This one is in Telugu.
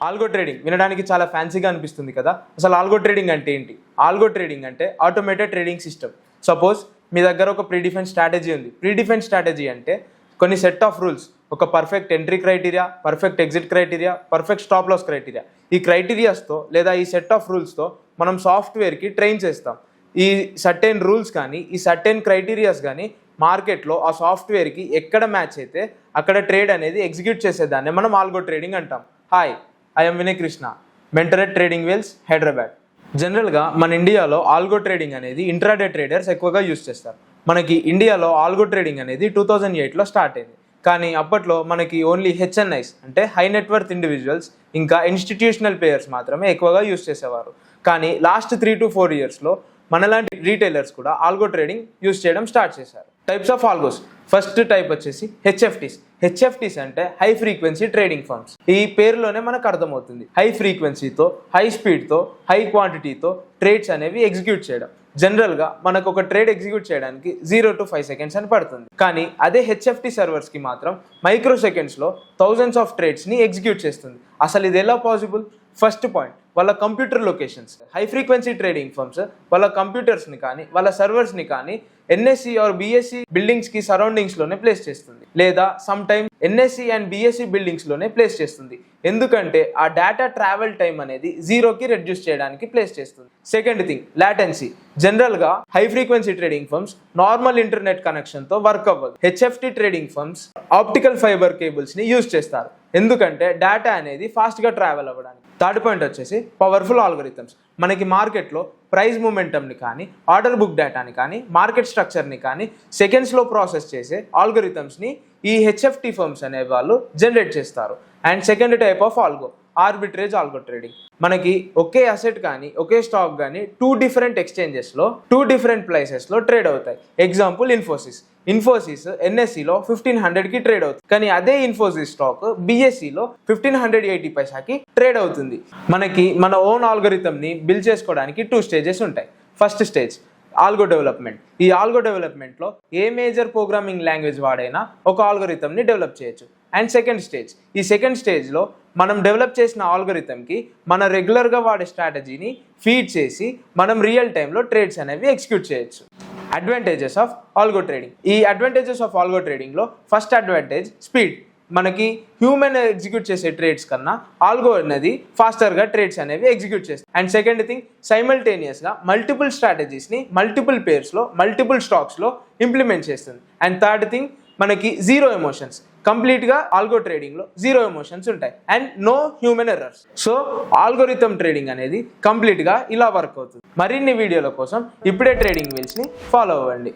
ఆల్గో ట్రేడింగ్ వినడానికి చాలా ఫ్యాన్సీగా అనిపిస్తుంది కదా. అసలు ఆల్గో ట్రేడింగ్ అంటే ఏంటి? ఆల్గో ట్రేడింగ్ అంటే ఆటోమేటెడ్ ట్రేడింగ్ సిస్టమ్. సపోజ్ మీ దగ్గర ఒక ప్రీడిఫైన్ స్ట్రాటజీ ఉంది. ప్రీడిఫైన్ స్ట్రాటజీ అంటే కొన్ని సెట్ ఆఫ్ రూల్స్, ఒక perfect entry criteria, perfect exit criteria, perfect stop loss criteria. ఈ క్రైటీరియాస్తో లేదా ఈ సెట్ ఆఫ్ రూల్స్తో మనం సాఫ్ట్వేర్కి ట్రైన్ చేస్తాం. ఈ సర్టెన్ రూల్స్ కానీ ఈ సర్టెన్ క్రైటీరియాస్ కానీ మార్కెట్లో ఆ సాఫ్ట్వేర్కి ఎక్కడ మ్యాచ్ అయితే అక్కడ ట్రేడ్ అనేది ఎగ్జిక్యూట్ చేసేదాన్ని మనం ఆల్గో ట్రేడింగ్ అంటాం. Hi, I'm Vinay Krishna, mentor at trading wheels, Hyderabad. జనరల్గా మన ఇండియాలో ఆల్గో ట్రేడింగ్ అనేది ఇంట్రాడే ట్రేడర్స్ ఎక్కువగా యూజ్ చేస్తారు. మనకి ఇండియాలో ఆల్గో ట్రేడింగ్ అనేది 2008లో స్టార్ట్ అయింది. కానీ అప్పట్లో మనకి ఓన్లీ హెచ్ఎన్ఐస్ అంటే హై నెట్వర్త్ ఇండివిజువల్స్ ఇంకా ఇన్స్టిట్యూషనల్ ప్లేయర్స్ మాత్రమే ఎక్కువగా యూజ్ చేసేవారు. కానీ లాస్ట్ 3 to 4 ఇయర్స్లో మనలాంటి రీటైలర్స్ కూడా ఆల్గో ట్రేడింగ్ యూజ్ చేయడం స్టార్ట్ చేశారు. Types of algos. First type వచ్చేసి హెచ్ఎఫ్టీస్. హెచ్ఎఫ్టీస్ అంటే హై ఫ్రీక్వెన్సీ ట్రేడింగ్ ఫర్మ్స్. ఈ పేరులోనే మనకు అర్థమవుతుంది, హై ఫ్రీక్వెన్సీతో, హై స్పీడ్తో, హై క్వాంటిటీతో ట్రేడ్స్ అనేవి ఎగ్జిక్యూట్ చేయడం. జనరల్గా మనకు ఒక ట్రేడ్ ఎగ్జిక్యూట్ చేయడానికి 0 to 5 seconds అని పడుతుంది. కానీ అదే హెచ్ఎఫ్టీ సర్వర్స్కి మాత్రం మైక్రో సెకండ్స్లో థౌజండ్స్ ఆఫ్ ట్రేడ్స్ని ఎగ్జిక్యూట్ చేస్తుంది. అసలు ఇది ఎలా పాసిబుల్? ఫస్ట్ పాయింట్, వాళ్ళ computer locations. High frequency trading firms వాళ్ళ కంప్యూటర్స్ని కానీ వాళ్ళ సర్వర్స్ని కానీ ఎన్ఎస్సి ఆర్ బిఎస్సి బిల్డింగ్స్కి సరౌండింగ్స్లోనే ప్లేస్ చేస్తుంది, లేదా some time NSE and BSE బిల్డింగ్స్లోనే ప్లేస్ చేస్తుంది. ఎందుకంటే ఆ డేటా ట్రావెల్ టైం అనేది 0కి రెడ్యూస్ చేయడానికి ప్లేస్ చేస్తుంది. Second thing, latency. జనరల్గా high frequency trading firms normal internet కనెక్షన్తో వర్క్ అవ్వదు. HFT trading firms optical fiber కేబుల్స్ని యూజ్ చేస్తారు, ఎందుకంటే డేటా అనేది ఫాస్ట్గా ట్రావెల్ అవ్వడానికి. థర్డ్ పాయింట్ వచ్చేసి పవర్ఫుల్ ఆల్గోరిథమ్స్. మనకి మార్కెట్లో ప్రైస్ మూమెంటమ్ని కానీ ఆర్డర్ బుక్ డేటాని కానీ మార్కెట్ స్ట్రక్చర్ని కానీ సెకండ్స్లో ప్రాసెస్ చేసే ఆల్గోరిథమ్స్ని ఈ హెచ్ఎఫ్టీ ఫర్మ్స్ అనే వాళ్ళు జనరేట్ చేస్తారు. And second type of algo, arbitrage algo trading. మనకి ఒకే అసెట్ కానీ ఒకే స్టాక్ కానీ 2 different ఎక్స్చేంజెస్లో 2 different ప్రైసెస్లో ట్రేడ్ అవుతాయి. ఎగ్జాంపుల్ ఇన్ఫోసిస్ ఎన్ఎస్సిలో 1500కి ట్రేడ్ అవుతుంది, కానీ అదే ఇన్ఫోసిస్ స్టాక్ బిఎస్సిలో 1580 పైసాకి ట్రేడ్ అవుతుంది. మనకి మన ఓన్ ఆల్గోరిథంని బిల్డ్ చేసుకోవడానికి 2 stages ఉంటాయి. First stage algo development. ఈ ఆల్గో డెవలప్మెంట్లో ఏ మేజర్ ప్రోగ్రామింగ్ లాంగ్వేజ్ వాడైనా ఒక ఆల్గోరిథంని డెవలప్ చేయొచ్చు. అండ్ ఈ సెకండ్ స్టేజ్లో మనం డెవలప్ చేసిన ఆల్గోరిథంకి మన రెగ్యులర్గా వాడే స్ట్రాటజీని ఫీడ్ చేసి మనం రియల్ టైంలో ట్రేడ్స్ అనేవి ఎగ్జిక్యూట్ చేయొచ్చు. Advantages of algo trading. ఈ అడ్వాంటేజెస్ ఆఫ్ ఆల్గో ట్రేడింగ్లో ఫస్ట్ అడ్వాంటేజ్ స్పీడ్. మనకి హ్యూమన్ ఎగ్జిక్యూట్ చేసే ట్రేడ్స్ కన్నా ఆల్గో అనేది ఫాస్టర్గా ట్రేడ్స్ అనేవి ఎగ్జిక్యూట్ చేస్తుంది. అండ్ సెకండ్ థింగ్, సైమల్టేనియస్గా మల్టిపుల్ స్ట్రాటజీస్ని మల్టిపుల్ పేర్స్లో మల్టిపుల్ స్టాక్స్లో ఇంప్లిమెంట్ చేస్తుంది. అండ్ థర్డ్ థింగ్, మనకి జీరో ఎమోషన్స్. కంప్లీట్గా ఆల్గో ట్రేడింగ్లో జీరో ఎమోషన్స్ ఉంటాయి and no human errors. So algorithm trading అనేది కంప్లీట్గా ఇలా వర్క్ అవుతుంది. మరిన్ని వీడియోల కోసం ఇప్పుడే ట్రేడింగ్ వీల్స్ని ఫాలో అవ్వండి.